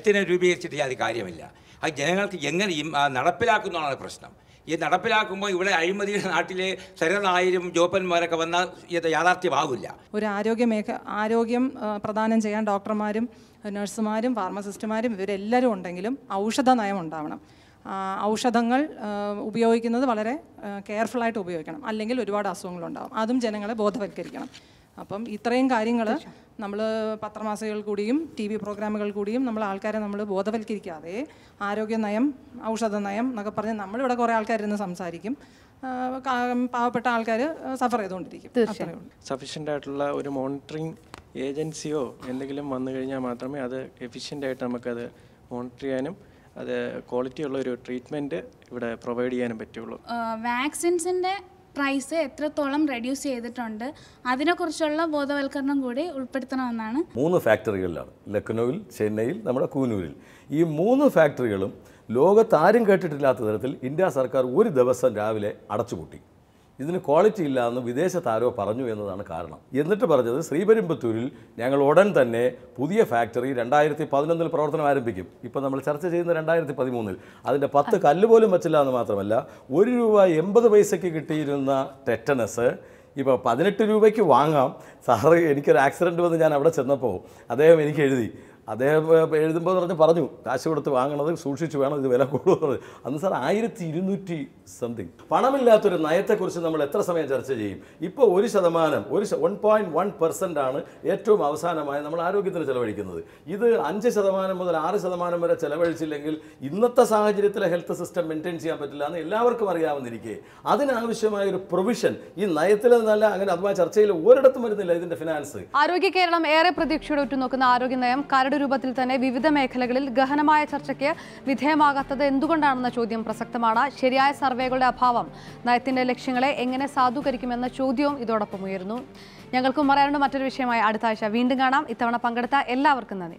നയത്തിനെ രൂപീകരിച്ചിട്ട് അത് കാര്യമില്ല. അത് ജനങ്ങൾക്ക് എങ്ങനെ നടപ്പിലാക്കുന്നതാണ് പ്രശ്നം. ഈ നടപ്പിലാക്കുമ്പോൾ ഇവിടെ അഴിമതിയുടെ നാട്ടിലെ സരനായിരം ജോപ്പന്മാരൊക്കെ വന്നാൽ ഇത് യാഥാർത്ഥ്യമാകില്ല. ഒരു ആരോഗ്യം പ്രദാനം ചെയ്യാൻ ഡോക്ടർമാരും നഴ്സുമാരും ഫാർമസിസ്റ്റുമാരും ഇവരെല്ലാവരും ഉണ്ടെങ്കിലും ഔഷധ നയം ഉണ്ടാവണം. ഔഷധങ്ങൾ ഉപയോഗിക്കുന്നത് വളരെ കെയർഫുള്ളായിട്ട് ഉപയോഗിക്കണം, അല്ലെങ്കിൽ ഒരുപാട് അസുഖങ്ങളുണ്ടാകും. അതും ജനങ്ങളെ ബോധവൽക്കരിക്കണം. അപ്പം ഇത്രയും കാര്യങ്ങൾ നമ്മൾ പത്രമാസികകൾ കൂടിയും TV പ്രോഗ്രാമുകൾ കൂടിയും നമ്മൾ ആൾക്കാരെ നമ്മൾ ബോധവൽക്കരിക്കാതെ ആരോഗ്യ നയം, ഔഷധ നയം എന്നൊക്കെ പറഞ്ഞ് നമ്മളിവിടെ കുറേ ആൾക്കാരിന്ന് സംസാരിക്കും, പാവപ്പെട്ട ആൾക്കാർ സഫർ ചെയ്തുകൊണ്ടിരിക്കും. സഫീഷ്യൻ്റ് ആയിട്ടുള്ള ഒരു മോണിറ്ററിങ് ഏജൻസിയോ എന്തെങ്കിലും വന്നു കഴിഞ്ഞാൽ മാത്രമേ അത് എഫിഷ്യൻ്റായിട്ട് നമുക്കത് മോണിറ്റർ ചെയ്യാനും അത് ക്വാളിറ്റി ഉള്ള ഒരു ട്രീറ്റ്മെൻറ്റ് ഇവിടെ പ്രൊവൈഡ് ചെയ്യാനും പറ്റുള്ളൂ. വാക്സിൻസിൻ്റെ പ്രൈസ് എത്രത്തോളം റെഡ്യൂസ് ചെയ്തിട്ടുണ്ട് അതിനെക്കുറിച്ചുള്ള ബോധവൽക്കരണം കൂടി ഉൾപ്പെടുത്തണമെന്നാണ്. 3 ഫാക്ടറികളിലാണ്, ലക്നൌവിൽ, ചെന്നൈയിൽ, നമ്മുടെ കൂനൂരിൽ. ഈ 3 ഫാക്ടറികളും ലോകത്താരും കേട്ടിട്ടില്ലാത്ത തരത്തിൽ ഇന്ത്യ സർക്കാർ ഒരു ദിവസം രാവിലെ അടച്ചുപൂട്ടി. ഇതിന് ക്വാളിറ്റി ഇല്ല എന്ന് വിദേശത്താരോ പറഞ്ഞു എന്നതാണ് കാരണം. എന്നിട്ട് പറഞ്ഞത് ശ്രീപെരുമ്പത്തൂരിൽ ഞങ്ങൾ ഉടൻ തന്നെ പുതിയ ഫാക്ടറി 2011 പ്രവർത്തനം ആരംഭിക്കും. ഇപ്പോൾ നമ്മൾ ചർച്ച ചെയ്യുന്ന 2013. അതിൻ്റെ 10 കല്ല് പോലും വച്ചില്ല എന്ന് മാത്രമല്ല, ₹1.80 കിട്ടിയിരുന്ന ടെറ്റനസ് ഇപ്പോൾ 18 രൂപയ്ക്ക് വാങ്ങാം. സാറ് എനിക്കൊരു ആക്സിഡൻറ്റ് വന്ന് ഞാൻ അവിടെ ചെന്നപ്പോൾ അദ്ദേഹം എനിക്ക് എഴുതി, അദ്ദേഹം എഴുതുമ്പോൾ പറഞ്ഞു കാശ് കൊടുത്ത് വാങ്ങണത് സൂക്ഷിച്ച് വേണം, ഇത് വില കൂടുന്നത്. അന്ന് സാർ 1200 സംതിങ്. പണമില്ലാത്തൊരു നയത്തെക്കുറിച്ച് നമ്മൾ എത്ര സമയം ചർച്ച ചെയ്യും? ഇപ്പോൾ 1% ആണ് ഏറ്റവും അവസാനമായി നമ്മൾ ആരോഗ്യത്തിന് ചെലവഴിക്കുന്നത്. ഇത് 5% മുതൽ 6% വരെ ചെലവഴിച്ചില്ലെങ്കിൽ ഇന്നത്തെ സാഹചര്യത്തിലെ ഹെൽത്ത് സിസ്റ്റം മെയിൻറ്റെയിൻ ചെയ്യാൻ പറ്റില്ല എന്ന് എല്ലാവർക്കും അറിയാവുന്നിരിക്കെ അതിനാവശ്യമായ ഒരു പ്രൊവിഷൻ ഈ നയത്തിൽ നിന്നല്ല, അങ്ങനെ അതുമായി ചർച്ചയിൽ ഒരിടത്തും വരുന്നില്ല ഇതിൻ്റെ ഫിനാൻസ്. ആരോഗ്യ കേരളം ഏറെ പ്രതീക്ഷയോടെ ഉറ്റുനോക്കുന്ന ആരോഗ്യ നയം കരട് രൂപത്തിൽ തന്നെ വിവിധ മേഖലകളിൽ ഗഹനമായ ചർച്ചയ്ക്ക് വിധേയമാകാത്തത് എന്തുകൊണ്ടാണെന്ന ചോദ്യം പ്രസക്തമാണ്. ശരിയായ സർവേകളുടെ അഭാവം നയത്തിന്റെ ലക്ഷ്യങ്ങളെ എങ്ങനെ സാധൂകരിക്കുമെന്ന ചോദ്യവും ഇതോടൊപ്പം ഉയരുന്നു. ഞങ്ങൾക്കും പറയാനുണ്ട് മറ്റൊരു വിഷയമായി അടുത്ത ആഴ്ച വീണ്ടും കാണാം. ഇത്തവണ പങ്കെടുത്ത എല്ലാവർക്കും നന്ദി.